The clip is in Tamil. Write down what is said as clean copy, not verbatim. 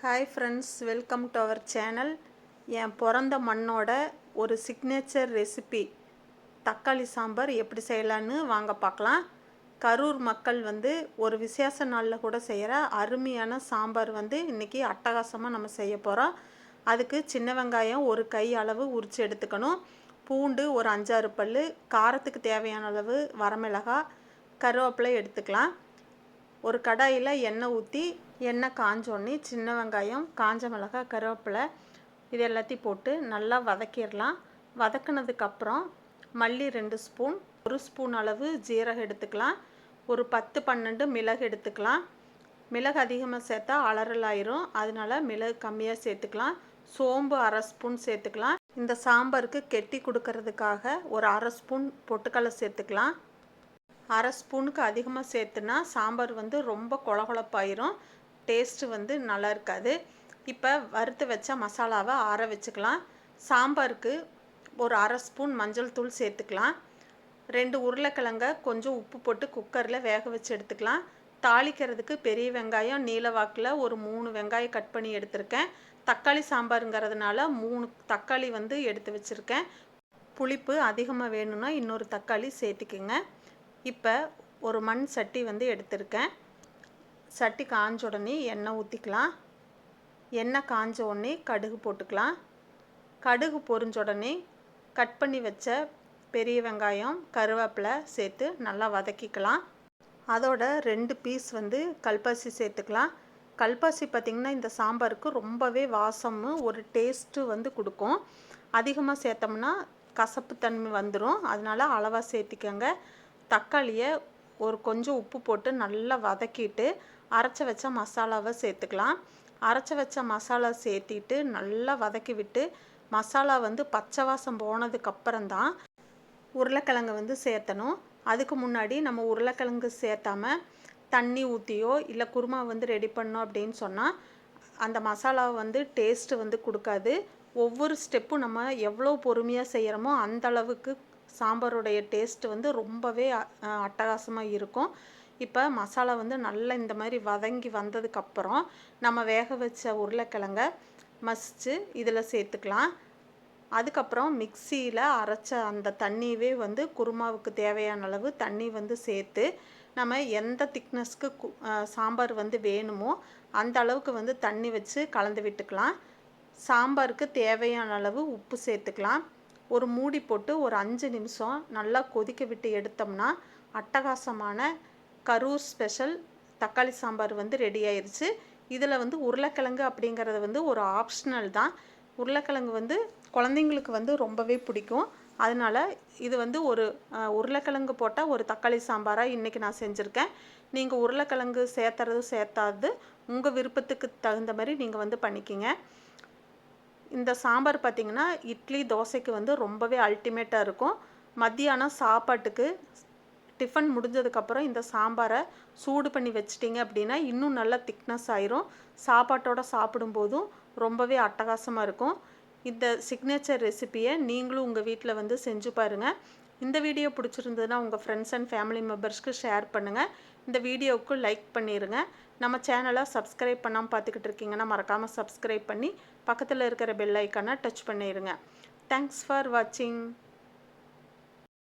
Hi friends, welcome to our channel. என் பிறந்த மண்ணோட ஒரு சிக்னேச்சர் ரெசிபி தக்காளி சாம்பார் எப்படி செய்யலான்னு வாங்க பார்க்கலாம். கரூர் மக்கள் ஒரு விசேஷ நாளில் கூட செய்கிற அருமையான சாம்பார் இன்றைக்கி அட்டகாசமாக நம்ம செய்ய போகிறோம். அதுக்கு சின்ன வெங்காயம் ஒரு கை அளவு உரித்து எடுத்துக்கணும். பூண்டு ஒரு 5-6 பல், காரத்துக்கு தேவையான அளவு வரமிளகாய், கருவேப்பிலை எடுத்துக்கலாம். ஒரு கடாயில் எண்ணெய் ஊற்றி எண்ணெய் காஞ்சோடனே சின்ன வெங்காயம், காஞ்ச மிளகாய், கருவேப்பிலை இது எல்லாத்தையும் போட்டு நல்லா வதக்கிடலாம். வதக்கினதுக்கப்புறம் மல்லி 2 ஸ்பூன், 1 ஸ்பூன் அளவு ஜீரகம் எடுத்துக்கலாம். ஒரு 10-12 மிளகு எடுத்துக்கலாம். மிளகு அதிகமாக சேர்த்தா அலறல் ஆயிரும், அதனால மிளகு கம்மியாக சேர்த்துக்கலாம். சோம்பு 1/2 ஸ்பூன் சேர்த்துக்கலாம். இந்த சாம்பாருக்கு கெட்டி கொடுக்கறதுக்காக ஒரு 1/2 ஸ்பூன் பொட்டுக்கடலை சேர்த்துக்கலாம். 1/2 ஸ்பூனுக்கு அதிகமாக சேர்த்துனா சாம்பார் ரொம்ப கொழகொழப்பாயிரும், டேஸ்ட்டு நல்லா இருக்காது. இப்போ வறுத்து வச்ச மசாலாவை ஆற வச்சுக்கலாம். சாம்பாருக்கு ஒரு 1/2 ஸ்பூன் மஞ்சள் தூள் சேர்த்துக்கலாம். 2 உருளைக்கிழங்க கொஞ்சம் உப்பு போட்டு குக்கரில் வேக வச்சு எடுத்துக்கலாம். தாளிக்கிறதுக்கு பெரிய வெங்காயம் நீல வாக்கில் ஒரு 3 வெங்காயம் கட் பண்ணி எடுத்திருக்கேன். தக்காளி சாம்பாருங்கிறதுனால 3 தக்காளி எடுத்து வச்சுருக்கேன். புளிப்பு அதிகமாக வேணும்னா இன்னொரு தக்காளி சேர்த்துக்குங்க. இப்போ ஒரு மண் சட்டி எடுத்திருக்கேன். சட்டி காஞ்ச உடனே எண்ணெய் ஊற்றிக்கலாம். எண்ணெய் காஞ்ச உடனே கடுகு போட்டுக்கலாம். கடுகு பொரிஞ்ச உடனே கட் பண்ணி வச்ச பெரிய வெங்காயம், கருவேப்பிலை சேர்த்து நல்லா வதக்கிக்கலாம். அதோட 2 பீஸ் கல்பாசி சேர்த்துக்கலாம். கல்பாசி பார்த்திங்கன்னா இந்த சாம்பாருக்கு ரொம்பவே வாசமும் ஒரு டேஸ்ட்டு கொடுக்கும். அதிகமாக சேர்த்தோம்னா கசப்பு தன்மை வந்துடும், அதனால் அளவாக சேர்த்திக்கங்க. தக்காளியை ஒரு கொஞ்சம் உப்பு போட்டு நல்லா வதக்கிட்டு அரைச்சி வச்ச மசாலாவை சேர்த்துக்கலாம். அரைச்சி வச்ச மசாலா சேர்த்திட்டு நல்லா வதக்கி விட்டு மசாலா பச்சை வாசம் போனதுக்கப்புறம்தான் உருளைக்கிழங்கு சேர்த்தணும். அதுக்கு முன்னாடி நம்ம உருளைக்கிழங்கு சேர்த்தாம தண்ணி ஊற்றியோ இல்லை குருமா ரெடி பண்ணோம் அப்படின்னு சொன்னால் அந்த மசாலாவை டேஸ்ட்டு கொடுக்காது. ஒவ்வொரு ஸ்டெப்பும் நம்ம எவ்வளோ பொறுமையாக செய்கிறோமோ அந்த அளவுக்கு சாம்பாருடைய டேஸ்ட்டு ரொம்பவே அட்டகாசமாக இருக்கும். இப்போ மசாலா நல்லா இந்த மாதிரி வதங்கி வந்ததுக்கப்புறம் நம்ம வேக வச்ச உருளைக்கிழங்க மசித்து இதில் சேர்த்துக்கலாம். அதுக்கப்புறம் மிக்சியில் அரைச்ச அந்த தண்ணியவே குருமாவுக்கு தேவையான அளவு தண்ணி சேர்த்து நம்ம எந்த திக்னஸ்க்கு சாம்பார் வேணுமோ அந்த அளவுக்கு தண்ணி வச்சு கலந்து விட்டுக்கலாம். சாம்பாருக்கு தேவையான அளவு உப்பு சேர்த்துக்கலாம். ஒரு மூடி போட்டு ஒரு 5 நிமிஷம் நல்லா கொதிக்க விட்டு எடுத்தோம்னா அட்டகாசமான கரூர் ஸ்பெஷல் தக்காளி சாம்பார் ரெடி ஆயிடுச்சு. இதில் உருளைக்கிழங்கு அப்படிங்கிறது ஒரு ஆப்ஷனல் தான். உருளைக்கிழங்கு குழந்தைங்களுக்கு ரொம்பவே பிடிக்கும். அதனால் இது ஒரு உருளைக்கிழங்கு போட்டால் ஒரு தக்காளி சாம்பாராக இன்றைக்கி நான் செஞ்சுருக்கேன். நீங்கள் உருளைக்கிழங்கு சேர்த்தாது உங்கள் விருப்பத்துக்கு தகுந்த மாதிரி நீங்கள் பண்ணிக்கிங்க. இந்த சாம்பார் பார்த்திங்கன்னா இட்லி தோசைக்கு ரொம்பவே அல்டிமேட்டாக இருக்கும். மத்தியானம் சாப்பாட்டுக்கு டிஃபன் முடிஞ்சதுக்கப்புறம் இந்த சாம்பாரை சூடு பண்ணி வச்சிட்டிங்க அப்படின்னா இன்னும் நல்லா திக்னஸ் ஆயிரும். சாப்பாட்டோடு சாப்பிடும்போதும் ரொம்பவே அட்டகாசமாக இருக்கும். இந்த சிக்னேச்சர் ரெசிப்பியை நீங்களும் உங்கள் வீட்டில் செஞ்சு பாருங்கள். இந்த வீடியோ பிடிச்சிருந்ததுன்னா உங்கள் ஃப்ரெண்ட்ஸ் அண்ட் ஃபேமிலி மெம்பர்ஸ்க்கு ஷேர் பண்ணுங்கள். இந்த வீடியோவுக்கு லைக் பண்ணிடுங்க. நம்ம சேனலை சப்ஸ்கிரைப் பண்ணாமல் பார்த்துக்கிட்டு இருக்கீங்கன்னா மறக்காமல் சப்ஸ்கிரைப் பண்ணி பக்கத்தில் இருக்கிற பெல் ஐக்கானை டச் பண்ணிடுங்க. தேங்க்ஸ் ஃபார் வாட்சிங்.